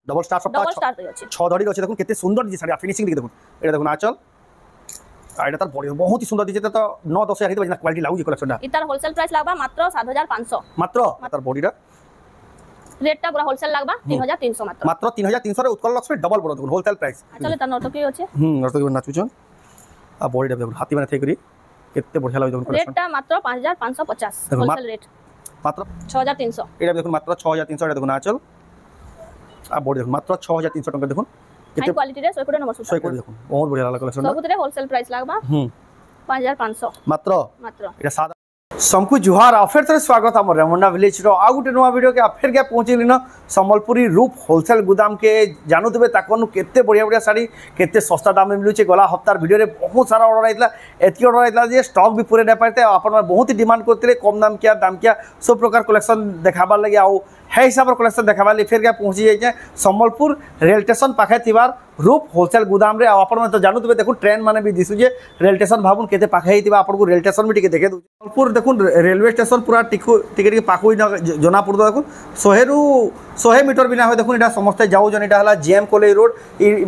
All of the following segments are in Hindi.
डबल स्टार सब डबल स्टार আছে 6 ধরি আছে দেখুন কেতে সুন্দর দিছে শাড়ি ফিনিশিং দেখে দেখুন এটা দেখুন আঁচল আর এটা তার বডি বহুত হি সুন্দর দিছে তো 9-10 হাজার হিতে কোয়ালিটি লাগুছে কালেকশনটা এটার হোলসেল প্রাইস লাগবা মাত্র 7500 মাত্র তার বডিটা রেটটা পুরো হোলসেল লাগবা 3300 মাত্র মাত্র 3300 রে উৎকল লক্ষ্মী ডবল বড় দেখুন হোলসেল প্রাইস চলে তার নর্তকী আছে নর্তকী নাচুছন আর বডিটা দেখুন হাতি মানে থেকে কেতে বড়িয়া লাগে দেখুন রেটটা মাত্র 5550 হোলসেল রেট মাত্র 6300 এটা দেখুন মাত্র 6300 এটা দেখুন আঁচল আর বডি দেখুন মাত্র 6300 টাকা দেখুন হাই কোয়ালিটি রে 100 করে নম্বর সই করে দেখুন বহুত বড়িয়া লাগা কালেকশন সবুতরে হোলসেল প্রাইস লাগবা 5500 মাত্র মাত্র এটা সাদা सबको जुहार आ फिर स्वागत आम रेमुंडा विलेज आ गोटे नुआ वीडियो के फिर क्या पहुँचली न सम्बलपुरी रूप होलसेल गुदाम के जानूवे ताकू केते बढ़िया बढ़िया शाड़ी केते सस्ता दाम में मिलूचे गला हफ्तार वीडियो रे बहुत सारा ऑर्डर आइला एति ऑर्डर आइला जे स्टॉक भी पूरे नहीं पाते अपन बहुत ही डिमांड करते कम दाम क्या सब प्रकार कलेक्शन देखाबार लगे आउ है हिसाब कलेक्शन देखाबार फिर क्या पहुँची जाए सम्बलपुर रेल स्टेशन पाखे थिबार रूप होलसेल गुदाम रे आप तो जानूवे देखो ट्रेन माने भी दिशुजे रेल स्टेशन भावुन केते पाखे आपको रेल स्टेशन भी टिके देखे सम्बलपुर देखो रेलवे स्टेशन पूरा टिके पाखु जना पड़ता देखो 100 मीटर भी ना हो देखो समस्ते जाऊन यहाँ जेएम कॉलेज रोड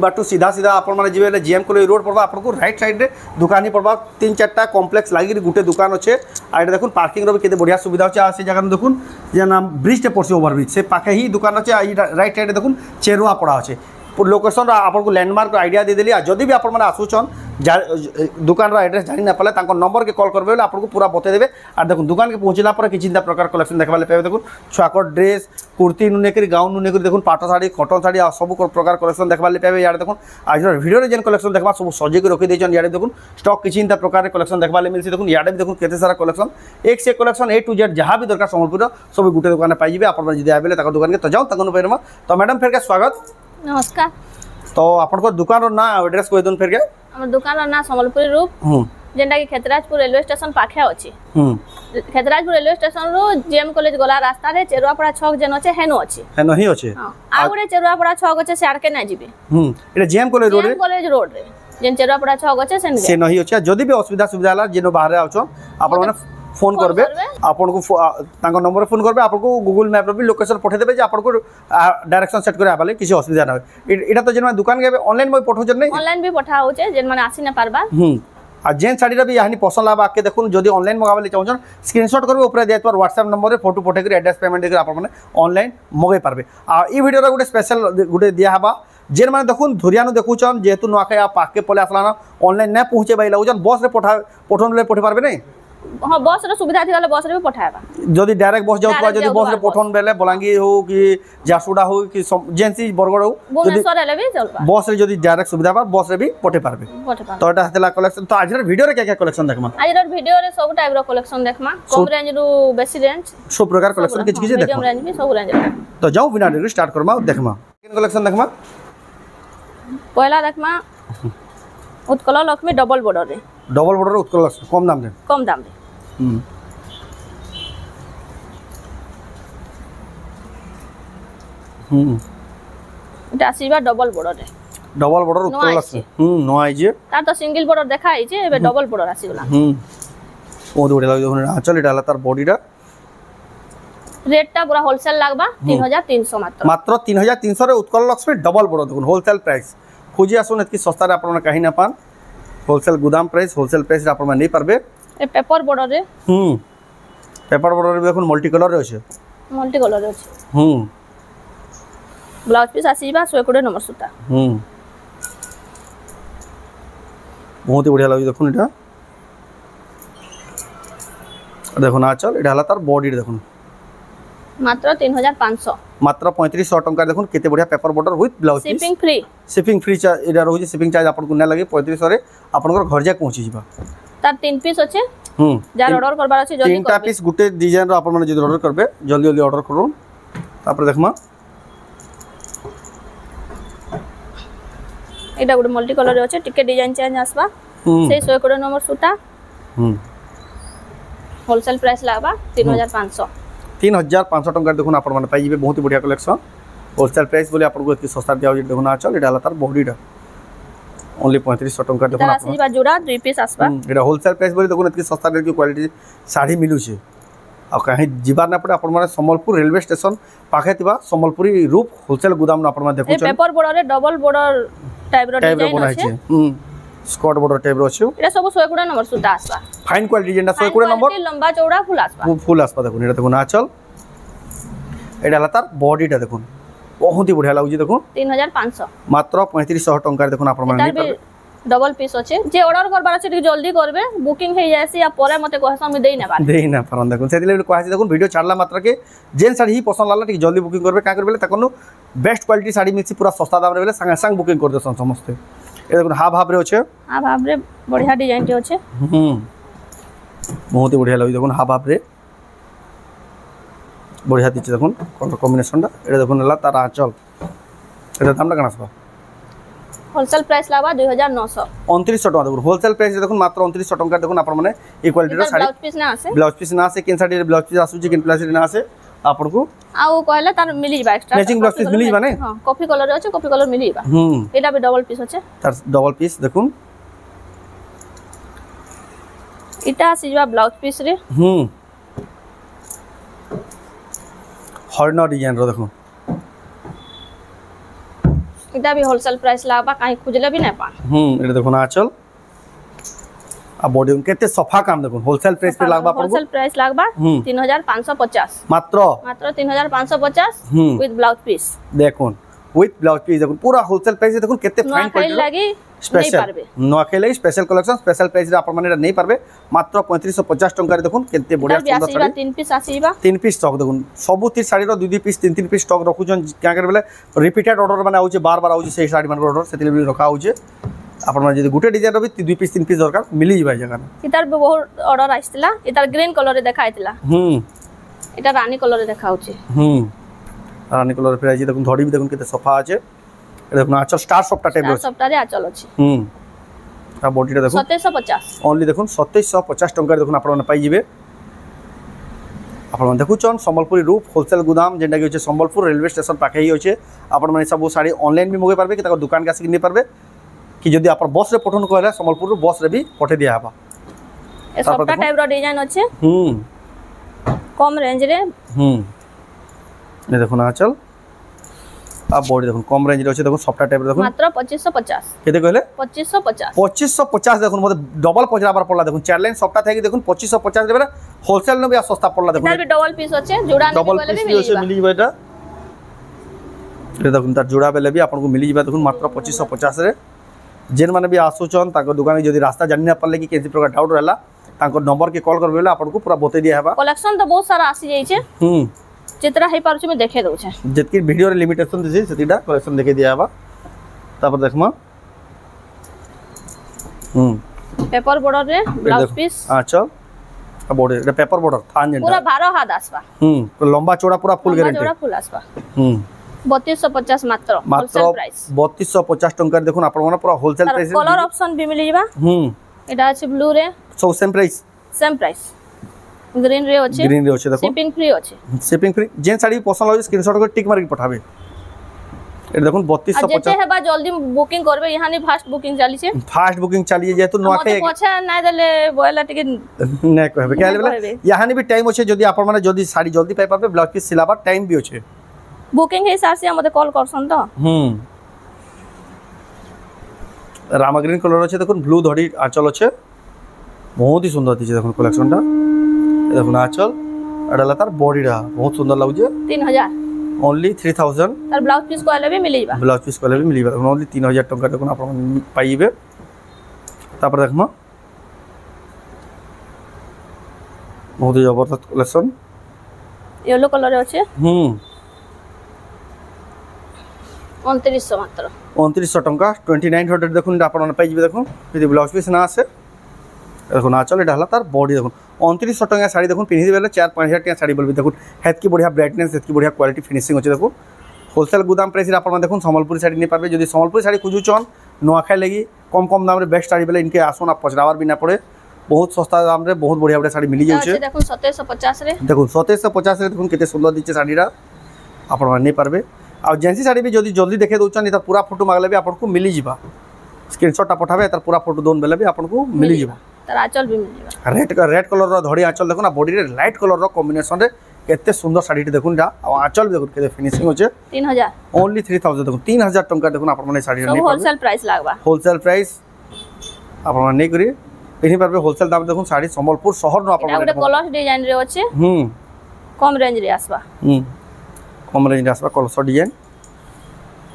बाटू सीधा सीधा अपन जी जेएम कॉलेज रोड पड़वा आपको राइट साइड रे दुकान ही पड़वा 3-4टा कॉम्प्लेक्स लगी गोटे दुकान अच्छे आगे देखो पार्किंग रो केते बढ़िया सुविधा अच्छे से जगह देखो नाम ब्रिज पड़े ओवरब्रिज से पाखे ही दुकान अच्छे राइट साइड देखो चेरुआ पड़ा अच्छे लोकेशन आपको लैंडमार्क आइडिया देदेली जदि भी आपण आसुचन दुकान एड्रेस जानी ना पाले नंबर के कॉल करबे आपको पूरा बते देबे और देखो दुकान के पहुँचला पर किसी प्रकार कलेक्शन देखा पाए देखो छुआक ड्रेस कुर्ती नुनेकरी गाउन नुनेकरी देखो पाट शाड़ी कटन शाड़ी सब प्रकार कलेक्शन देखा पाए यार देखो आज वीडियो रे जेन कलेक्शन देखा सब सजेक रखी देछन यार देखो स्टॉक किसी प्रकार कलेक्शन देखा मिलसी देखो यार भी देखो केते सारा कलेक्शन एक से कलेक्शन A to Z जहाँ भी दरकार सम्बलपुर सब गोटे दुकान पाइबे आप आइले दुकान के तो जाओ तक पाइबा तो मैडम फिर स्वागत नमस्कार तो आपन दुकान ना एड्रेस कह दून फिर के हमर दुकान ना सम्बलपुरी रूप जेंटा कि खेतराजपुर रेलवे स्टेशन पाखे अछि खेतराजपुर रेलवे स्टेशन रो जेएम कॉलेज गला रास्ता रे चेरुआपड़ा छक जेन अछि हेनो अछि ही अछि आ गुडे चेरुआपड़ा छक अछि से आर के ना जिबे एटा जेएम कॉलेज रोड रे जेन चेरुआपड़ा छक अछि से नहीं अछि जदी भी असुविधा होला जेनो बाहर आछो आपन माने फोन करबे आपन को तांको नंबर फोन करबे आपको गूगल मैप रो भी लोकेशन पठे देबे जे आपन को डायरेक्शन सेट करे आबाले किसी असुविधा ना हो एटा तो जेन दुकान के ऑनलाइन में पठो जन नहीं ऑनलाइन भी पठा होचे जेन माने आसी ना पारबा आ जेन साड़ी रा भी यानी पसंद लाबा के देखुन जदी ऑनलाइन मगाबले चाहछन स्क्रीनशॉट करबे ऊपर देत पर व्हाट्सएप नंबर रे फोटो पठे कर एड्रेस पेमेंट देकर आपन माने ऑनलाइन मगाई पारबे आ ई वीडियो रा गुटे स्पेशल गुटे दिया हबा जेन माने देखुन धुरियानु देखुचन जेतु नोआखे आ पाके पले असला ना ऑनलाइन ना पहुंचे बाई लागुचन बस रे पठन ले पठे पारबे नहीं हां बस रे सुविधा थिगले बस रे भी पठाएबा जदी डायरेक्ट बस जाउतबा जदी बस रे पठन बेले बलांगीर हो कि जासुडा हो कि जेंसी बरगड़ हो भुवनेश्वर हेले भी चलबा बस रे जदी डायरेक्ट सुविधा बा बस रे भी पठे पारबे तो एटा हतेला कलेक्शन तो आज रे वीडियो रे क्या कलेक्शन देखमा आज रे वीडियो रे सब टाइप रो कलेक्शन देखमा कम रेंज रो बेसी रेंज सब प्रकार कलेक्शन किछ किछ देखमा मीडियम रेंज भी सब रेंज तो जाओ बिना देरी स्टार्ट करमा देखमा केन कलेक्शन देखमा पहला देखमा उत्कल लक्ष्मी डबल बॉर्डर रे उत्कल लक्ष्मी कम दाम रे এটা আসিবা ডবল বর্ডর রে उत्कल लक्ष्मी नो आई जे ता तो सिंगल बॉर्डर देखा आई जे एबे डबल बॉर्डर आसी गला ओ दोडे लाग देखो आंचल इडाला तार बॉडीटा रेटटा पूरा होलसेल लागबा 3300 मात्र 3300 रे उत्कल लक्ष्मी डबल बॉर्डर देखो होलसेल प्राइस खोजी आसुन एतकी सस्ता रे आपन कहीं ना पान होलसेल गोदाम प्राइस होलसेल प्राइस रे आपन नहीं पारबे ए पेपर बॉर्डर रे पेपर बॉर्डर रे देखो मल्टी कलर रे अछि ब्लाउज पीस आसीबा 120 नंबर सूता बहुत ही बढ़िया लागी देखो एटा देखो ना चल एटा हला तार बॉडी रे देखो मात्र 3500 मात्र 3500 टंका देखो केते बढ़िया paper border with blouse piece shipping free एटा रहू शिपिंग चार्ज आपन को ना लगे 3500 रे आपन को घर जा पहुंची जिबा तार 3 पीस अछि जार ऑर्डर करबार अछि जल्दी 3टा पीस गुटे डिजाइन रो आपन माने जदी ऑर्डर करबे जल्दी जल्दी ऑर्डर करू तापर देखमा एटा गुटे मल्टी कलर अछि टिके डिजाइन चेंज आसबा से 120 नंबर सूता होलसेल प्राइस लागबा 3500 टंका देखुन आपन माने पाइबे बहुत ही बढ़िया कलेक्शन होलसेल प्राइस बोले आपन को इतनी सस्ता दिया देखुन चल एटा तार बॉडीटा ओनली 3500 टंका देखुन आपन जोड़ा 2 पीस आसबा एटा होलसेल प्राइस बोले देखुन इतनी सस्ता रे की क्वालिटी साड़ी मिलु छे आ कहीं जीवार ना पड़े आपण संबलपुर रेलवे स्टेशन पाखे थिबा संबलपुरी रूप होलसेल गोदाम आपण देखु ए पेपर बॉर्डर रे डबल बॉर्डर टाइप रो डिजाइन अछि स्कॉट बॉर्डर टाइप रो अछि एटा सब 120 नंबर सुता आसबा फाइन क्वालिटी जेंडा 120 नंबर लंबा चौड़ा फुल आसबा देखुन एटा देखुन आचल एटा हला तार बॉडीटा देखुन बहुत ही बढ़िया लागुची देखुन 3500 मात्र 3500 टंका देखुन आपण माने नहीं डबल पीस अछि जे ऑर्डर करबार अछि जल्दी करबे बुकिंग हे जायसी या परे मते कहसन में देई ना परन देखुन सेदिले कहै देखुन वीडियो छाड़ला मात्र के जेन साड़ी ही पसंद लागला ठीक जल्दी बुकिंग करबे का करबे तकनु बेस्ट क्वालिटी साड़ी मिछि पूरा सस्ता दाम रे बेले संग संग बुकिंग कर देसन समस्त ए देखुन हाफ हाफ रे अछि हाफ हाफ रे बढ़िया डिजाइन के अछि बहुत ही बढ़िया लागै देखुन हाफ हाफ रे बढ़िया दिछ देखुन कलर कॉम्बिनेशन दा ए देखुन हला तार आंचल एटा दामटा कना सब होलसेल प्राइस लागबा 2900 2900 टका देखुन होलसेल प्राइस देखुन मात्र 2900 टका देखुन आपण माने ई क्वालिटी रो साड़ी ब्लाउज पीस ना आसे केन साड़ी रे ब्लाउज पीस आसु जे केन प्लास रे ना आसे आपण को आउ कहले तार मिली जबा एक्स्ट्रा मैचिंग ब्लाउज पीस मिली जबा ने हां कॉफी कलर रे अछि कॉफी कलर मिली जबा एटा भी डबल पीस अछि तार डबल पीस देखुन इटा आसी जबा ब्लाउज पीस रे हरना डिजाइन रो देखुन इटा भी होलसेल प्राइस लागबा काई खुजले भी नै पा एटा देखुन आचल आ बॉडी केते सफा काम देखुन होलसेल प्राइस पे लागबा पड़बो होलसेल प्राइस लागबा 3550 मात्र 3550 विथ ब्लाउज पीस देखुन विथ ब्लाउज पीस देखुन पूरा होलसेल प्राइस देखुन केते फाइन क्वालिटी लागी स्पेशल नोखे लई स्पेशल कलेक्शन स्पेशल प्राइस रे आपण माने नै पारबे मात्र 3550 टंका रे देखुन केते बढ़िया सुंदर साड़ी तीन पीस आसीबा तीन पीस स्टॉक देखुन सब ती साड़ी रो दु पीस तीन पीस स्टॉक रखुजन क्या करे बेले रिपीटेड ऑर्डर माने आउचे बार बार आउचे से साड़ी मान ऑर्डर सेति भी रखा आउचे आपण माने जदी गुटे डिजाइन रो भी दु पीस तीन पीस दरकार मिली जबा जगह इतार बहुत ऑर्डर आइतला इतार ग्रीन कलर रे देखाइतला इता रानी कलर रे देखाउचे रानी कलर फिर आइजे देखुन धड़ी भी देखुन केते सफा आछे देखुन आचल स्टार सॉफ्ट टाइप रो सॉफ्ट रे आचल अछि आ बॉडीटा देखुन 2750 ओनली देखुन 2750 टंका देखुन आपण पाई जिवे आपण देखुचन संबलपुरी रूप होलसेल गोदाम जेंडा कि संबलपुर रेलवे स्टेशन पाखे ही होचे आपण माने सब साड़ी ऑनलाइन भी मगे पारबे कि तक दुकान का सिक नै पारबे कि जदी आपण बस रे पठन कहला संबलपुर बस रे भी पठे दिया हबा ए सॉफ्ट टाइप रो डिजाइन अछि कम रेंज रे ये देखुन आचल आ बॉडी देखुन कम रेंज रे अछि देखुन सॉफ्ट टाइप रे देखुन मात्र 2550 केते कहले 2550 देखुन मते डबल पजरा बार पड़ला देखुन चार लाइन सॉफ्ट थाकी देखुन 2550 रे होलसेल न भी सस्ता पड़ला देखुन इधर भी डबल पीस अछि जुड़ा ने बोले भी मिली जेबा ये देखुन तार जुड़ा बेले भी आपन को मिली जेबा देखुन मात्र 2550 रे जेन माने भी आसुचन ताको दुकान जदी रास्ता जानि ना पड़ले कि केसी प्रकार डाउट रहला ताको नंबर के कॉल करबेला आपन को पूरा बते दिया हेबा कलेक्शन तो बहुत सारा आसी जाई छे चित्रा हे पारछु में देखे दउ छे जतकी वीडियो रे लिमिटेशन दिसे सेतिडा कलेक्शन देखे दिया हेबा तापर देखमा पेपर बॉर्डर रे ब्लाउज पीस अच्छा आ बॉर्डर रे पेपर बॉर्डर थान जेंडा पूरा 12 हाथ आसबा लंबा चौड़ा पूरा फुल गारंटी चौड़ा फुल आसबा 3250 मात्र होलसेल प्राइस 3250 टंका देखुन आपण माने पूरा होलसेल प्राइस कलर ऑप्शन भी मिली जेबा एटा अछि ब्लू रे सो सेम प्राइस ग्रीन रे अछि देखो शिपिंग फ्री जेन साड़ी पसंद लागे स्क्रीनशॉट कर टिक मार के पठाबे ए देखुन 3250 हेबा जल्दी बुकिंग करबे यहानी फास्ट बुकिंग चली छे फास्ट बुकिंग चली जे तो नोखे पछा नै देले बोला टिके नै कहबे कहले बोले यहानी भी टाइम अछि जदी आपण माने जदी साड़ी जल्दी पाई पाबे ब्लाउज पीस सिलाबा टाइम भी अछि बुकिंग हे सार से हमते कॉल करसन तो रामा ग्रीन कलर अछि देखुन ब्लू धड़ी आंचल अछि बहुत ही सुंदर दिजे देखुन कलेक्शनटा देखुन आंचल अडला तार बॉडीडा बहुत सुंदर लागुजे 3000 ओनली 3000 तार ब्लाउज पीस कोले भी मिलीबा ओनली 3000 टंका देखुन आपण पाइबे तापर देखमा बहुत ही जबरदस्त कलेक्शन येलो कलर अछि 2900 मात्र 2900 टंका 2900 देखुन आपण पाइबे देखुन यदि ब्लाउज पीस ना आसे देखुन आचल एटा हला तार बॉडी देखुन 2900 टंका साड़ी देखुन पिनि बेले 4-5000 टंका साड़ी बोलबी देखुन हेत की बढ़िया ब्राइटनेस हेत की बढ़िया क्वालिटी फिनिशिंग अछि देखुन होलसेल गोदाम प्राइस रे आपण देखुन संबलपुरी साड़ी नै पाबे जदी संबलपुरी साड़ी खुजुचन नोखाय लगी कम दाम रे बेस्ट साड़ी बेले इनके आसोन आप पचरावर भी ना पड़े बहुत सस्ता दाम रे बहुत बढ़िया साड़ी मिली जाउछे देखुन 2750 रे देखुन 2750 रे देखुन केते सुंदर दिचे साड़ीरा आपण नै पारबे आ जेंसी साड़ी भी जदी जल्दी देखे दोचन पूरा फोटो मागले भी आपण को मिली जिबा स्क्रीनशॉट पठाबे तार पूरा फोटो दोन बेले भी आपण को मिली जिबा तार आंचल भी मिल जाबा रेड कलर रो धड़ी आंचल देखो ना बॉडी रे लाइट कलर रो कॉम्बिनेशन रे केते सुंदर साड़ी देखुन जा आ आंचल देखो केते फिनिशिंग होचे 3000 ओनली 3000 देखो 3000 टंका देखो आपण माने साड़ी सब नहीं होलसेल प्राइस लागबा होलसेल प्राइस आपण माने नहीं करी एही परबे होलसेल दाम देखो साड़ी संबलपुर शहर नो आपण माने कलर डिजाइन रे होचे कम रेंज रे आसबा कम रेंज आसबा कलर डिजाइन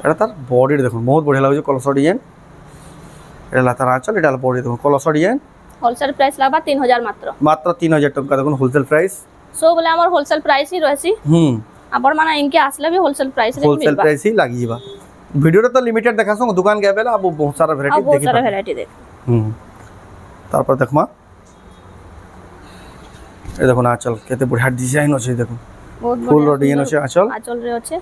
एटा तार बॉडी देखो बहुत बढ़िया लागो कलर डिजाइन एला तार आंचल एटा बॉडी देखो कलर डिजाइन होलसेल प्राइस लागबा 3000 मात्र मात्र 3000 टंका देखो होलसेल प्राइस सो बोले हमर होलसेल प्राइस ही रहसी आपण माने इनके आसले भी होलसेल प्राइस रे होलसेल प्राइस ही लागी जीवा वीडियो रे तो लिमिटेड देखासो दुकान गए बेला अब बहुत सारा वैरायटी देखि बहुत सारा वैरायटी देख तार पर देखमा ए देखो ना आंचल केते बढ़िया डिजाइन अछि देखो बहुत फुल रो डिजाइन अछि आंचल रे अछि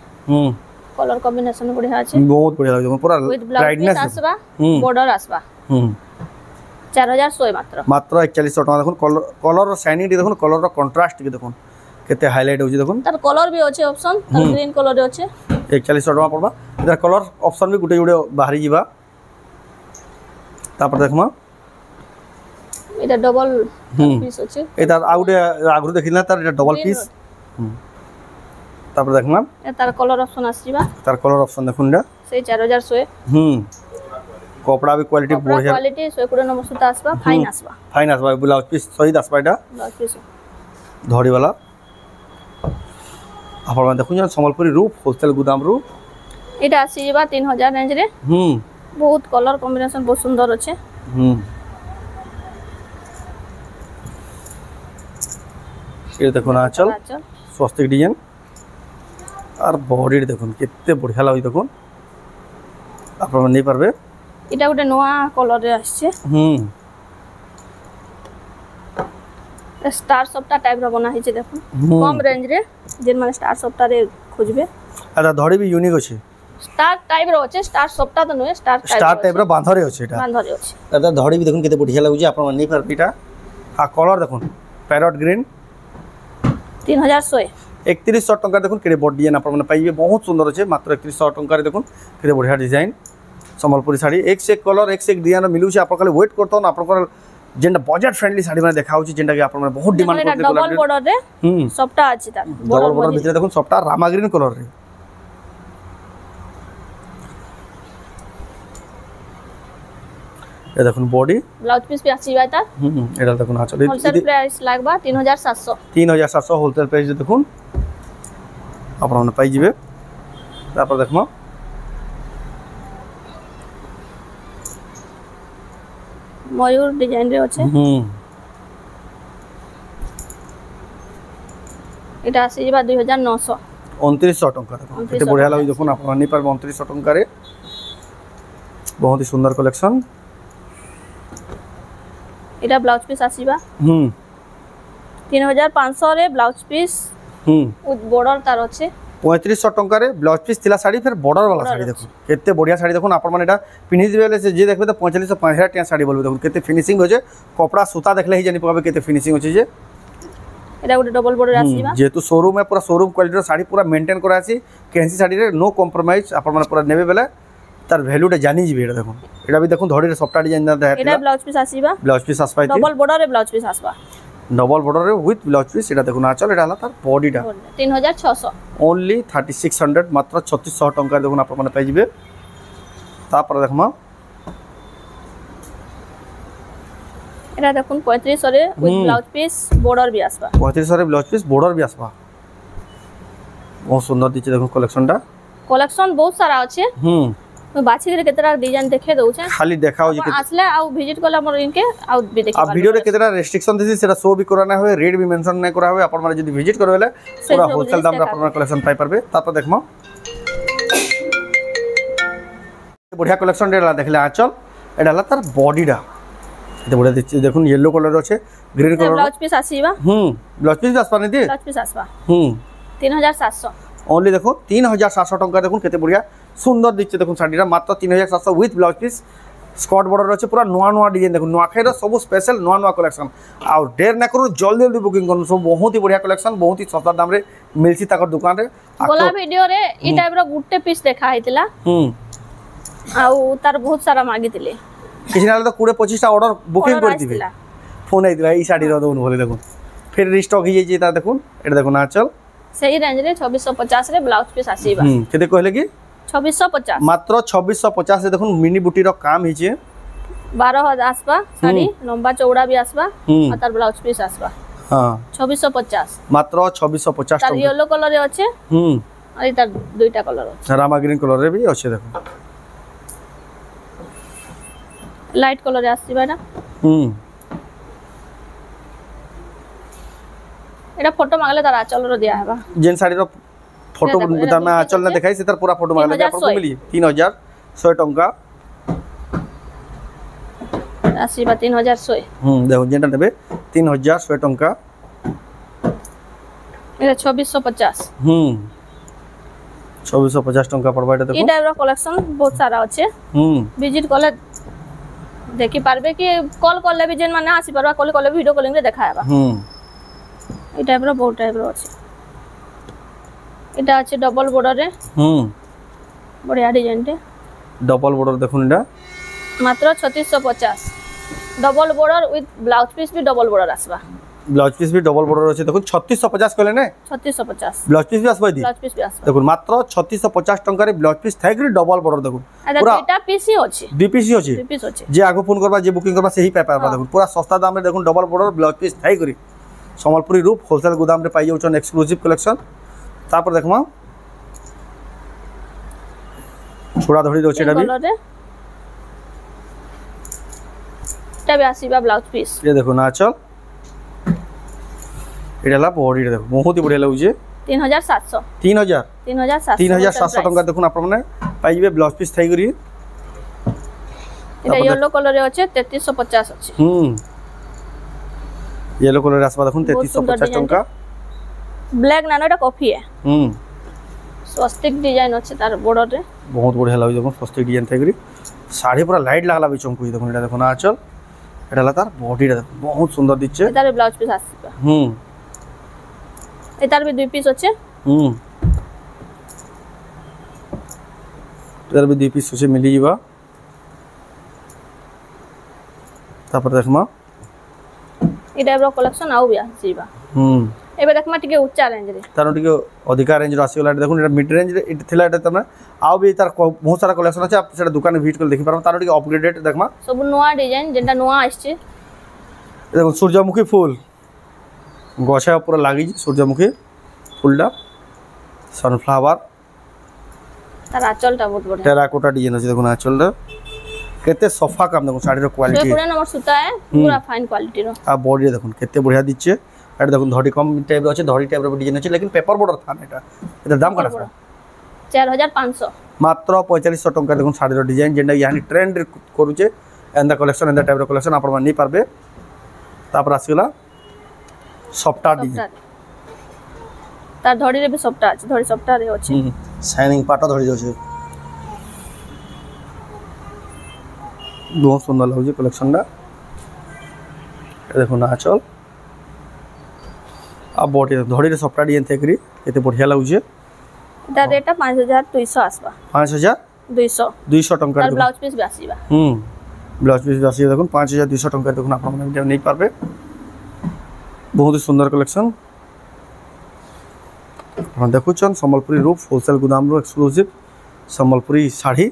कलर कॉम्बिनेशन बढ़िया अछि बहुत बढ़िया लागो पूरा ब्राइटनेस आसबा बॉर्डर आसबा 4100 मात्र मात्र 4100 टका देखो कलर शाइनिंग देखो कलर रो कंट्रास्ट के देखो केते हाईलाइट होछि देखो तार कलर भी अछि ऑप्शन ग्रीन कलर रे अछि 4100 टका पड़बा इधर कलर ऑप्शन भी गुटे गुटे बाहरी जीवा तापर देखमा एटा डबल पीस अछि एटा आउटे आगु देखिना तार एटा डबल पीस तापर देखमा ए तार कलर ऑप्शन आसीबा तार कलर ऑप्शन देखुनडा से 4100 कपड़ा भी क्वालिटी बढ़िया क्वालिटी 120 नंबर सुता आसबा फाइन आसबा ब्लाउज पीस सही आसबा एटा ब्लाउज पीस धड़ी वाला आपण माने देखु संबलपुरी रूप होलसेल गोदाम रू एटा आसीबा 3000 रेंज रे बहुत कलर कॉम्बिनेशन बहुत सुंदर अछि ये देखो ना चल स्वस्तिक डिजाइन और बॉडी देखो केते बढ़िया लागै देखो आपण नहीं पारबे इटा गोटे नवा कलर रे आछे स्टार सप्ता टाइप रो बना हिचे देखो कम रेंज रे जेन माने स्टार सप्ता रे खोजबे अदा धड़ी भी यूनिक अछि स्टार टाइप रो अछि स्टार सप्ता तो नय स्टार टाइप रो बांधरे अछि एटा बांधरे अछि अदा धड़ी भी देखो केते बढ़िया लागै आपण नहीं पारबे एटा आ कलर देखो पैरट ग्रीन 3100 3100 टंका देखो केरे बॉडी डिजाइन आपण माने पाइबे बहुत सुंदर अछि मात्र 3100 टंका रे देखो केते बढ़िया डिजाइन संबलपुरी साड़ी एक से एक कलर एक से एक डिजाइन मिलू छै आपण खाली वेट करतो ना आपण जेंटा बजट फ्रेंडली साड़ी माने देखाउ छै जेंटा कि आपण माने बहुत डिमांड करते डबल बॉर्डर रे सबटा अछि ता डबल बॉर्डर भीतर देखो सबटा रामा ग्रीन कलर रे ए देखो बॉडी ब्लाउज पीस भी आसी बाता एडा देखो ना चले होलसेल प्राइस लागबा 3700 होलसेल प्राइस देखो आपण माने पाई जिवे तापर देखमा मयूर डिजाइन रे अछि एटा आसीबा 2900 2900 टंका देखो केते बढ़िया लागै देखो आपण नहीं पर 2900 टंका रे बहुत ही सुंदर कलेक्शन एटा ब्लाउज पीस आसीबा 3500 रे ब्लाउज पीस विथ बॉर्डर तार अछि 3500 टंका रे ब्लाउज पीस थिला साड़ी फिर बॉर्डर वाला साड़ी देखो केते बढ़िया साड़ी देखो आपण माने एटा पिनि दिबेले से जे देखबे तो 4550 टका साड़ी बोलबे देखो केते फिनिशिंग होजे कपड़ा सूता देखले ही जानि पाबे केते फिनिशिंग होचे जे एटा गोटे डबल बॉर्डर आसीबा जेतु शोरूम में पूरा शोरूम क्वालिटी रो साड़ी पूरा मेंटेन करा आसी केंसी साड़ी रे नो कॉम्प्रोमाइज आपण माने पूरा नेबे बेले तार वैल्यू टे जानि जिबे एटा देखो एटा भी देखो धड़ी रे सफ्टा डिजाइन दा एटा ब्लाउज पीस आसीबा ब्लाउज पीस आसबा डबल बॉर्डर रे ब्लाउज पीस आसबा डबल बॉर्डर रे विथ ब्लाउज पीस एटा देखो ना चल एटा हला तार बॉडीटा 3600 ओनली 3600 मात्र 3600 टंका देखो आपण माने पाई जिबे तापर देखमा एटा देखुन 3500 रे विथ ब्लाउज पीस बॉर्डर भी आसबा 3500 रे ब्लाउज पीस बॉर्डर भी आसबा बहुत सुंदर दिचे देखो कलेक्शन बहुत सारा अछि मैं बाछि के केतरा डिजाइन देखे दउ छै खाली देखाओ जे आसले आ विजिट करला मोर इनके आ भी देखि आ वीडियो रे केतरा रेस्ट्रिक्शन दिसि सेटा शो भी कराना होय रेट भी मेंशन नै करा होय आपण माने जदी विजिट करबेले पूरा होलसेल दाम रे आपण कलेक्शन पाई परबे तापर देखमा बढ़िया कलेक्शन डेला देखले आचल एडाला तार बॉडीडा एते बढ़िया दिछि देखुन येलो कलर अछि ग्रीन कलर ब्लाउज पीस आसीबा ब्लाउज पीस आसबा नै दे ब्लाउज पीस आसबा 3700 ओनली देखो 3700 टंका देखुन केते बढ़िया सुंदर दिखे देखो साड़ी मात्र 3700 with blouse piece skirt border अच्छे पूरा नुआ नुआ डिजाइन देखो नुआखाई सब स्पेशल नुआ नुआ कलेक्शन आ डेर ना करू जल्दी जल्दी बुकिंग करू सब बहुत ही बढ़िया कलेक्शन बहुत ही सस्ता दाम रे मिलसी ताकर दुकान रे गोला वीडियो रे ई टाइप रो गुटे पीस देखा हैतिला आ तार बहुत सारा मागितिले किछ ना तो 20-25 टा ऑर्डर बुकिंग कर दिबे ফোন আইଥିଲା এই শাড়ির দেখুন বলে দেখুন ফের রিস্টক হয়ে যাইছে তা দেখুন এটা দেখুন আঁচল সেই রেঞ্জ রে 2650 রে ব্লাউজ পিস আসিবা কেতে কইলে কি 2650 মাত্র 2650 রে দেখুন মিনি বুটির কাম হইছে 12000 আসবা শাড়ি লম্বা চৌড়া বি আসবা আর তার ব্লাউজ পিস আসবা হ্যাঁ 2650 মাত্র 2650 তার টাকা ইয়েলো কালার এ আছে আর তার দুইটা কালার আছে রামা গ্রিন কালার রে বি আছে দেখুন লাইট কালার এ আসিবা না এটা ফটো মাগলে তার আঁচলর দিয়া হেবা जेन साड़ी रो फोटो तमे आंचल ना देखाई से तार पूरा फोटो मागले आपन को मिली 3100 टंका আসিবা 3100 देखो जेनटा देबे 3100 टंका এটা 2650 2450 टंका पड़बा এটা देखो এই টাইপর কালেকশন বহুত সারা আছে ভিজিট করলে দেখি পারবে কি কল করলে বি যেন মানে আসি পারবা কল করলে ভিডিও কলিং রে দেখাবা এই টাইপর বহুত টাইপর আছে এটা আছে ডবল বর্ডারে বড়িয়া ডিজাইনতে ডবল বর্ডার দেখুন এটা মাত্র 3650 double border with blouse piece বি ডবল বর্ডার আসবা ব্লাউজ পিস বি ডবল বর্ডার আছে দেখুন 3650 কইলে না 3650 ব্লাউজ পিস বি আসবা দি ব্লাউজ পিস বি আসবা দেখুন মাত্র 3650 টাকা রে ব্লাউজ পিস থাইগ্রি ডবল বর্ডার দেখুন পুরা এটা পিসি আছে দুই পিসি আছে দুই পিস আছে যে আগো ফোন করবা যে বুকিং করবা সেই পাইবা দেখুন পুরা সস্তা দামে দেখুন ডবল বর্ডার ব্লাউজ পিস থাইগ্রি সম্বলপুরি রূপ হোলসেল গোদাम रे पाई जाउछन एक्सक्लूसिव कलेक्शन तापर देखमा छोड़ा धड़ी रोचे डबी तबे आसीबा ब्लाउज पीस ये देखो ना चल एडाला बॉडी रे देखो बहुत ही बढ़िया लागुजे 3700 3700 टका देखुन आप माने पाइबे ब्लाउज पीस थाई करी एटा येलो कलर रे আছে 3350 আছে येलो कलर आसबा देखुन 3350 टका ब्लैक नानो এটা कॉफी है स्वस्तिक डिजाइन আছে তার বর্ডার রে बहुत बढ़िया लागु देखो स्वस्तिक डिजाइन थाई करी साड़ी पूरा लाइट लागला बि चमकु देखुन এটা देखो ना चल এটা ला तार बॉडी रे बहुत सुंदर दिচ্ছে এটার ব্লাউজ পিস আসবে এটার বি দুই পিস আছে এটার বি দুই পিস আছে মিলি যাবা তারপর দেখমা এটা এবার কালেকশন আউ বি আসিবা এবে দেখমা টিকে উচ্চা রেঞ্জ রে তার টিকে অধিক রেঞ্জ রে আসিলা দেখুন এটা মিড রেঞ্জ রে এটা থিলা এটা তোমরা আউ বি তার বহুত সারা কালেকশন আছে আপনি সেটা দোকানে ভিজিট করে দেখি পারো তার টিকে আপগ্রেডেড দেখমা সব নয়া ডিজাইন যেটা নয়া আসছে দেখুন সূর্যমুখী ফুল গছা পুরো লাগি সূর্যমুখী ফুলটা সানফ্লাওয়ার তার আঁচলটা বহুত বড় টেরাকোটা ডিজাইন আছে দেখুন আঁচলটা কেতে সফা কাম দেখুন শাড়ির কোয়ালিটি পুরা নম্বর সুতা है पूरा फाइन क्वालिटी रो आ बॉडी দেখুন কেতে बढ़िया দিচ্ছে এটা দেখুন ধড়ি কম টাইপ আছে ধড়ি টাইপের ডিজাইন আছে लेकिन পেপার বর্ডার থান এটা দাম কত 4500 মাত্র 4500 টাকা দেখুন শাড়ির ডিজাইন যেটা ইয়ানি ট্রেন্ড করুছে এন্ডা কালেকশন এন্ডা টাইপের কালেকশন আপন নি পারবে তারপর আসিলা সফটটা ডিজাইন তার ধড়ি রে বি সফটটা আছে ধড়ি সফটটা রে আছে শাইনিং পাটা ধড়ি আছে बहुत सुंदर लाଗୁছে कलेक्शनটা দেখুন আঁচল आ बॉडी धड़ी रे सफ्टा डिजाइन थेकरी केते बढ़िया लागुছে এটা রেটটা 5200 আসবা 5200 टंका তার ব্লাউজ পিস বি আসিবা ब्लाउज पीस আসি দেখুন 5200 টাকা দেখুন আপনারা এটা নেই পারবে बहुत ही सुंदर कलेक्शन আপনারা দেখুছেন সম্বলপুরি রূপ হোলসেল গোদাম रो एक्सक्लूसिव সম্বলপুরি শাড়ি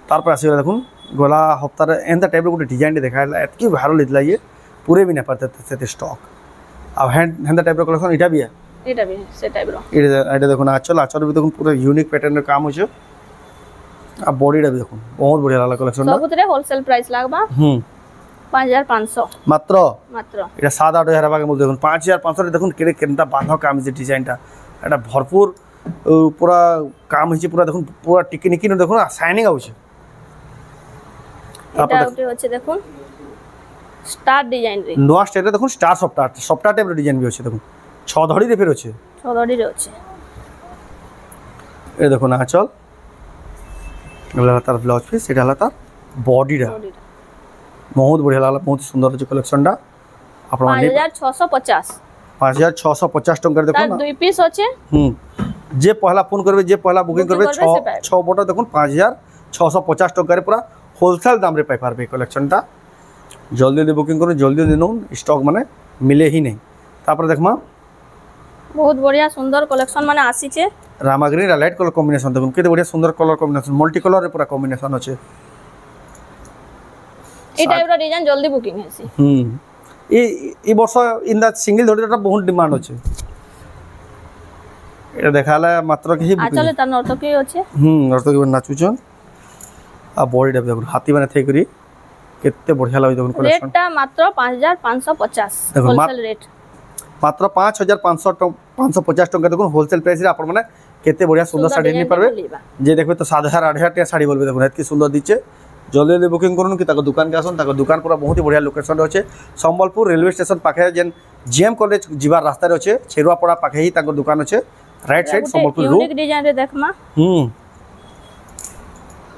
তারপর আসি দেখুন गला हफ्तार एंता टाइप गोटे डिजाइन देखाला एतकी वायरल इतला ये पूरे भी ना पाते से स्टॉक अब हैंड टाइप कलेक्शन इटा भी है এটা বি সে টাইপ रो এটা দেখুন আঁচল भी দেখুন পুরো ইউনিক প্যাটার্নের কাম হচ্ছে আর বডিটা भी দেখুন बहुत बढ़िया লাগলা কালেকশনটা সবুতরে হোলসেল প্রাইস লাগবা 5500 মাত্র এটা 7-8000 টাকা মধ্যে দেখুন 5500 দেখুন কেড়ে কেনটা বাঁধা কাম যে ডিজাইনটা এটা ভরপুর পুরা কাম হইছে পুরা দেখুন পুরা টিকনিকি দেখুন শাইনিং আউছে এটা উঠে হচ্ছে দেখুন স্টার ডিজাইন রে নোয়া স্টাইলে দেখুন স্টার সফটটা টাইপের ডিজাইন বি আছে দেখুন 6 ধড়ি রে ফের আছে 6 ধড়ি রে আছে এই দেখুন আঁচল এগুলা তার ব্লাউজ পিস এটা হলো তার বডিটা बहुत बढ़िया लागला बहुत सुंदर আছে কালেকশনটা আপনারা 5650 টাকা দেখুন তার দুই পিস আছে যে পহলা ফোন করবে যে পহলা বুকিং করবে 6 বটা দেখুন 5650 টাকা রে পুরা होलसेल दाम रे पाई पारबे कलेक्शनटा जल्दी जल्दी बुकिंग करो जल्दी जल्दी नौ स्टॉक माने मिले ही नहीं तापर देखमा बहुत बढ़िया सुंदर कलेक्शन माने आसी छे Rama green light colour combination देखो केते बढ़िया सुंदर कलर कॉम्बिनेशन मल्टी कलर रे पूरा कॉम्बिनेशन अछि ए टाइप रो डिजाइन जल्दी बुकिंग हेसी ए वर्ष इन द सिंगल धड़ीटा बहुत डिमांड अछि एटा देखाला मात्र के ही आचले त नर्तकी अछि नर्तकी नाचुचन आ बॉडी देखो हाथी माने थे करी केते बढ़िया लागै देखो कलेक्शन रेट ता मात्र 5550 होलसेल रेट मात्र 5550 टका देखो होलसेल प्राइस रे आपण माने केते बढ़िया सुंदर साड़ी नै परबे जे देखबे तो 7000 8000 टे साड़ी बोलबे देखो एतकी सुंदर दिचे जल्दी जल्दी बुकिंग करूँ कि दुकान के आसन दुकान पूरा बहुत ही बढ़िया लोकेशन अच्छे संबलपुर रेलवे स्टेशन पाखे जेन जीएम कॉलेज जीवार रास्ता अच्छे छेरुआपड़ा पाखे ही दुकान अच्छे right side Sambalpur unique design रे देखमा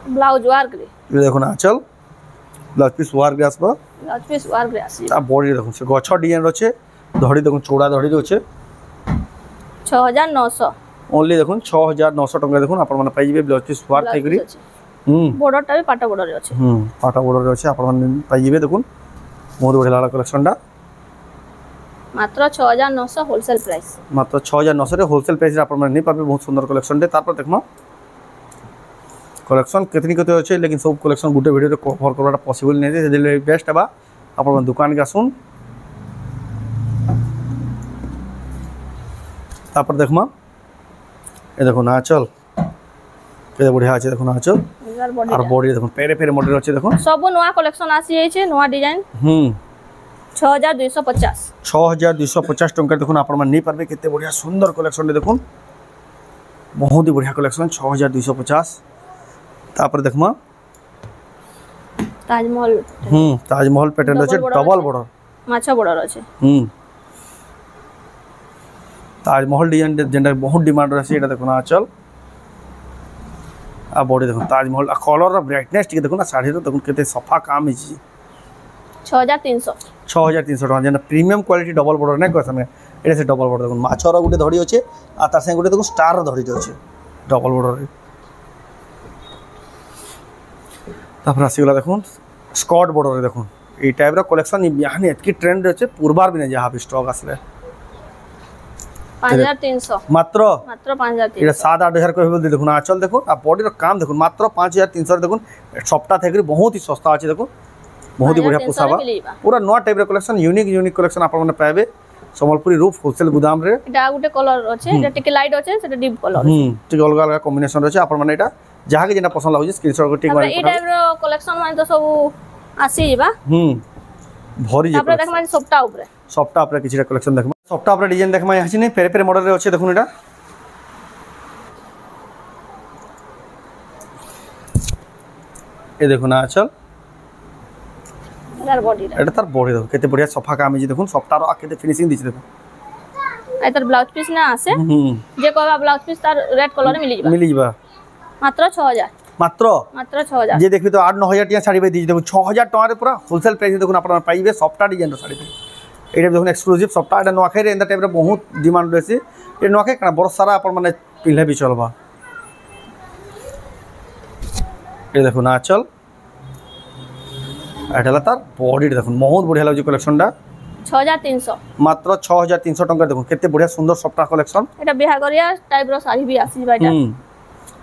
ब्लाउज वर्क रे ये देखो ना चल ब्लाउज पीस वर्क रे आसबा ब्लाउज पीस वर्क रे आसी आ बॉडी देखो से गछ डिजाइन अच्छे धड़ी देखो चौड़ा धड़ी अच्छे 6900 ओनली देखो 6900 टका देखो आपण माने पाई जेबे ब्लाउज पीस वर्क थाई करी बॉर्डर टा भी पाटा बॉर्डर रे अछि पाटा बॉर्डर रे अछि आपण माने पाई जेबे देखो बहुत बढ़िया लाला कलेक्शन टा मात्र 6900 होलसेल प्राइस मात्र 6900 रे होलसेल प्राइस रे आपण माने नै पाबे बहुत सुंदर कलेक्शन दे तापर देखमा कलेक्शन केतनी कते अछि लेकिन सब कलेक्शन गुटे वीडियो रे कवर करवाटा पॉसिबल नै छै जे बेस्ट बा आपण दुकान के आसुन तापर देखमा ए देखो ना चल केते बढ़िया अछि देखो ना चल और बॉडी देखो पेरे पेरे मॉडल अछि देखो सब नया कलेक्शन आसी छै नया डिजाइन 6250 टका देखो आपण मन नै परबे केते बढ़िया सुंदर कलेक्शन देखो बहुत ही बढ़िया कलेक्शन 6250 तापर देखमा ताजमहल पैटर्न अछि डबल बॉर्डर माछा बॉर्डर अछि ताजमहल डिजाइन जेंडर बहुत डिमांड रहसी एटा देखो ना चल आ बॉडी देखो ताजमहल आ कलर और ब्राइटनेस टिके देखो ना साड़ी रो देखो केते सफा काम हिची 6300 टका जेना प्रीमियम क्वालिटी डबल बॉर्डर नै कहसन एटा से डबल बॉर्डर देखो माछर गुटे धड़ी अछि आ तार संग गुटे देखो स्टार धड़ी अछि डबल बॉर्डर तापर आसीगला देखो स्कॉट बॉर्डर देखो ए टाइप रो कलेक्शन यानी एतकी ट्रेंड अछि पूर्वार भी नै जहां भी स्टॉक आसले 5300 मात्र 5300 एटा 7-8000 कहबे देखो ना आचल देखो आ बॉडी रो काम देखो मात्र 5300 देखो सप्ताह थेकरी बहुत ही सस्ता अछि देखो बहुत ही बढ़िया पोसाबा पूरा नया टाइप रो कलेक्शन यूनिक कलेक्शन आपण माने पाबे संबलपुरी रूप होलसेल गोदाम रे एटा गुटे कलर अछि एटा टिके लाइट अछि सेटा डीप कलर टिके अलग अलग कॉम्बिनेशन अछि आपण माने एटा जहा के जेना पसंद लागै स्क्रीनशॉट को टिक मारि ए टाइप रो कलेक्शन माने तो सब आसी जेबा भरी जे तापर देखमा सप्ताह ऊपर किछटा कलेक्शन देखमा सप्ताह ऊपर डिजाइन देखमा यहाँ छी नै पेरे पेरे मॉडल रे अछि देखुन एटा ए देखो ना चल एटार बॉडी एटा तार बॉडी देखो केते बढ़िया सफा काम है देखुन सप्ताह रो केते फिनिशिंग दिछ देखो एटार ब्लाउज पीस ना आसे जे कहबा ब्लाउज पीस तार रेड कलर रे मिली जिबा मात्र 6000 मात्र 6000 जे देखबी तो 8-9000 टिया साड़ी पे दी देखो 6000 टका रे पूरा होलसेल प्राइस देखुन आपण पाइबे सप्ताह डिजाइन रो साड़ी पे एटा देखुन एक्सक्लूसिव सप्ताह एटा नोखे रे एंदा टाइप रे बहुत डिमांड रहसी ए नोखे कना बड़ सारा आपण माने पिल्हे भी चलबा ए देखो ना चल एटाला तार बॉडी देखो बहुत बढ़िया लागै कलेक्शन डा 6300 मात्र 6300 टका देखो केते बढ़िया सुंदर सप्ताह कलेक्शन एटा बिहागरिया टाइप रो साड़ी भी आसी बाटा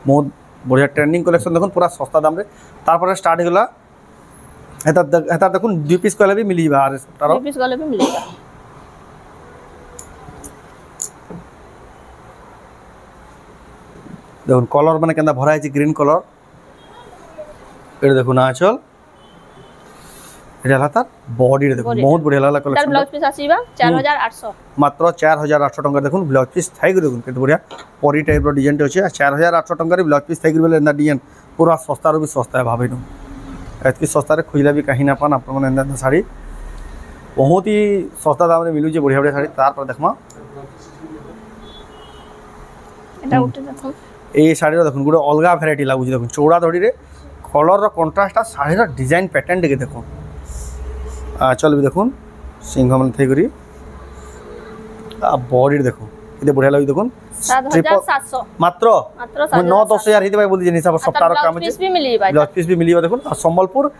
बहुत बढ़िया ट्रेंडिंग कलेक्शन देखो पूरा सस्ता दाम रे तार पर स्टार्ट गेला एता देखो दु पीस कहले भी मिली बा रे सप्ताह रो दु पीस कहले भी मिलेगा देखो कलर माने केंदा भरा है ग्रीन कलर ए देखो ना चल एटा तार बॉडी रे देखो बहुत बढ़िया लागला कलेक्शन तार ब्लाउज पीस आसीबा 4800 मात्र 4800 टका देखो ब्लाउज पीस थाई गरे देखो केते बढ़िया परी टाइप रो डिजाइन अछि 4800 टका रे ब्लाउज पीस थाई गरे बेले ना डिजाइन पूरा सस्ता रो भी सस्ता है भाबेनु एतकी सस्ता रे खुइला भी कहीं ना पान अपन मन एंदा साड़ी बहुत ही सस्ता दाम रे मिलु जे बढ़िया बढ़िया साड़ी तार पर देखमा एटा उठे देखो ए साड़ी रो देखो गुडे अलगा वैरायटी लागु देखो चौड़ा धड़ी रे कलर रो कंट्रास्ट साड़ी रो डिजाइन पैटर्न के देखो चल भी देखो सिंह मन थे करी आ बॉडी देखो इते बढ़िया लागि देखो 7700 मात्र 9-10 हजार हिते बोली जे हिसाब सप्ताह रो काम पीस भी मिली बा ब्लाउज पीस भी मिली देखो संबलपुर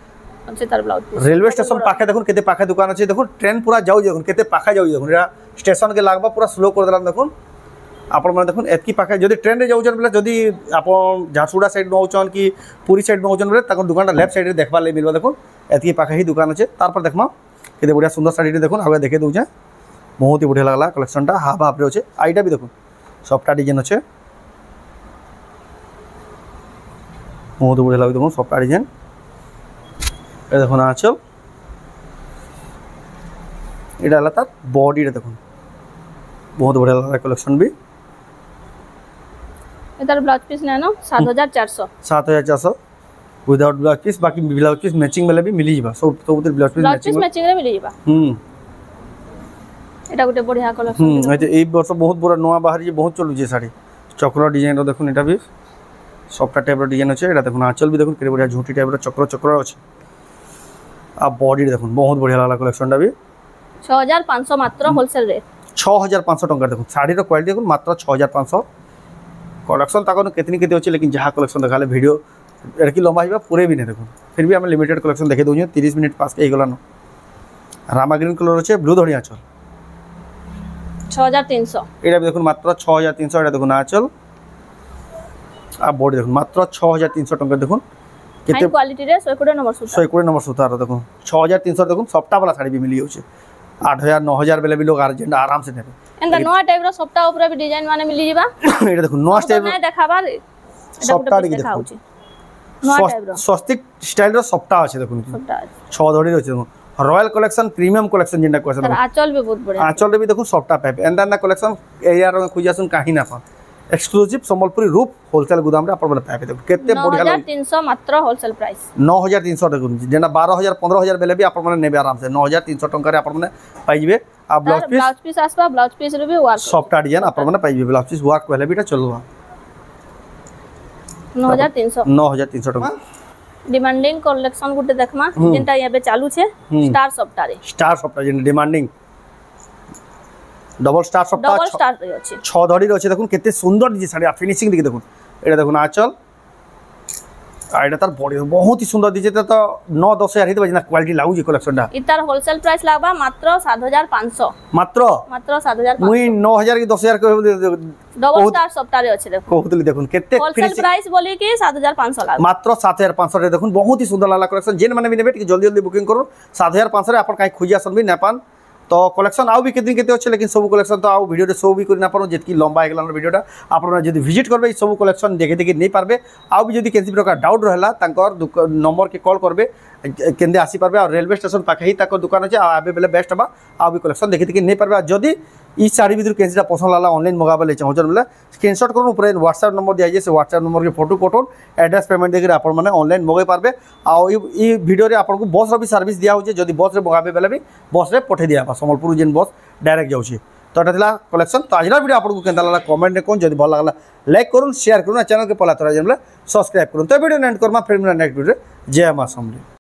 আছে তার ব্লাউজ পিস रेलवे स्टेशन पाखे देखो केते पाखे दुकान अच्छे देखो ट्रेन पूरा जाऊ देखो केते पाखे जाऊ देखो एटा स्टेशन के लागबा पूरा स्लो कर देला देखो आपण माने देखो एतकी पाखे जदी ट्रेन रे जाउछन बेला जदी आपण झारसुडा साइड नउछन कि पुरी साइड नउछन बेला ताको दुकानटा लेफ्ट साइड रे देखबा ले मिलबा देखो एतकी पाखे ही दुकान अच्छे तार पर देखमा केते बढ़िया सुंदर साड़ी देखो आगे देखे दउछे बहुत ही बढ़िया लागला कलेक्शनटा हाफ हाफ रे अच्छे आईटा भी देखो सबटा डिजाइन अच्छे बहुत बढ़िया लागे देखो सबटा डिजाइन ए देखो ना आंचल এটা হলো তার বডিটা দেখুন বহুত বড় লাগা কালেকশন भी এটার ব্লাউজ পিস নেনো 7400 7400 উইদাউট ব্লাউজ পিস বাকি ব্লাউজ পিস ম্যাচিং বেলে भी মিলি যাবা সব সবুদের ব্লাউজ পিস ম্যাচিং রে মিলি যাবা এটা গোটে বড়িয়া কালেকশন এই বর্ষ বহুত বড় নয়া বাহারি বহুত চলুছে শাড়ি চক্র ডিজাইন দেখুন এটা भी সবটা টাইপের ডিজাইন আছে এটা দেখুন আঁচল भी দেখুন কেড়ে বড়িয়া ঝুঁটি টাইপের চক্র চক্র আছে আর বডি দেখুন বহুত বড়িয়া লাগা কালেকশনটা भी 6500 মাত্র হোলসেল রেট 6500 टंका देखो साड़ी क्वालिटी देखो मात्र 6500 कलेक्शन तक केतनी केते अच्छे लेकिन जहाँ कलेक्शन देखा वीडियो एड़की लंबा होगा पूरे भी नहीं देखो फिर भी आम लिमिटेड कलेक्शन देखे दूँ 30 मिनट पास के गलान रामा ग्रीन कलर अच्छे ब्लू धड़ी आँचल 6300 ये देखो मात्र 6300 ये देखो आँचल आ बॉडी देखो मात्र 6300 टंका देखो हाई क्वालिटी रे 120 नंबर सूता 120 नंबर सूता देखो 6300 देखो सप्ताह वाला साड़ी भी मिली होचे 8000 9000 बेले भी लोग अर्जेंट आराम से नेबे एंदा नोआ टाइप रो सप्ताह ऊपर भी डिजाइन माने मिली जिबा एटा देखो नोआ टाइप नहीं देखाबा सप्ताह डी देखो नोआ टाइप रो स्वस्तिक स्टाइल रो सप्ताह আছে দেখুন सप्ताह 6 ধড়ি আছে দেখো रॉयल कलेक्शन प्रीमियम कलेक्शन जिनटा कहसन तर आंचल भी बहुत बढ़िया आंचल रे भी देखो सप्ताह पाइप एंदा ना कलेक्शन एरिया रो खुजासन काहे ना पा एक्सक्लूसिव संबलपुरी रूप होलसेल गोदाम रे अपन पाइप देखो केते बढ़िया 9300 मात्र होलसेल प्राइस 9300 देखो जेना 12000 15000 बेले भी अपन माने नेबे आराम से 9300 टंका रे अपन माने पाइ जिवे आ ब्लाउज पीस आसबा ब्लाउज पीस रे भी वर्क सॉफ्ट डिजाइन अपन माने पाइ जिवे ब्लाउज पीस वर्क पहले बीटा चलवा 9300 टंका डिमांडिंग कलेक्शन गुटे देखमा जेंटा याबे चालू छे स्टार सप्ताह जेन डिमांडिंग डबल स्टार सप्ताह रे अछि 6 धड़ी रे अछि देखुन केते सुंदर दिजे साड़ी फिनिशिंग देखि देखुन एटा देखुन आंचल आ एटा तार बॉडी बहुत ही सुंदर दिजे त 9 10000 हित बजना क्वालिटी लागु जे कलेक्शन दा इतार होलसेल प्राइस लागबा मात्र 7500 मात्र 7500 मुई 9000 की 10000 को डबल स्टार सप्ताह रे अछि देखो कहतली देखुन केते होलसेल प्राइस बोली कि 7500 लाग मात्र 7500 रे देखुन बहुत ही सुंदर लागला कलेक्शन जेन माने भी नेबे जल्दी जल्दी बुकिंग करो 7500 रे अपन काई खोजियासन भी नेपान तो कलेक्शन आउ भी केते केते अच्छे लेकिन सब कलेक्शन तो आउ वीडियो शो भी करना पारो जेतकी लंबा हे गलान वीडियोटा आपन जदी विजिट करबे सब कलेक्शन देखे देखे नहीं पारबे आउ भी जदी केनसी प्रकार डाउट रहला तांकर नंबर के कॉल करबे केंदे आसी पारबे और रेलवे स्टेशन पाखे ही ताको दुकान अछि आबे बेले बेस्ट बा आउ भी कलेक्शन देखे देखे नहीं पारबे जदी ई साड़ी भीतर केनसीटा पसंद लाला ऑनलाइन मगाबे ले चाहजन बेले स्क्रीनशॉट करू ऊपर व्हाट्सएप नंबर दिया जे से व्हाट्सएप नंबर के फोटो पठोन एड्रेस पेमेंट देके आपन माने ऑनलाइन मगाई पारबे आ ई वीडियो रे आपन को बस रो भी सर्विस दिया होजे जदी बस रे मगाबे बेले भी बस रे पठे दिया बा संबलपुर जेन बस डायरेक्ट जाउछि तो एटा थिला कलेक्शन तो आजरा वीडियो आपन को केनता लागला कमेंट ने कोन जदी भल लागला लाइक करूँ शेयर करूँ चैनल के पला तोरा जेन सब्सक्राइब करूँ तो वीडियो एंड करमा फिर नेक्स्ट वीडियो जय मां समले।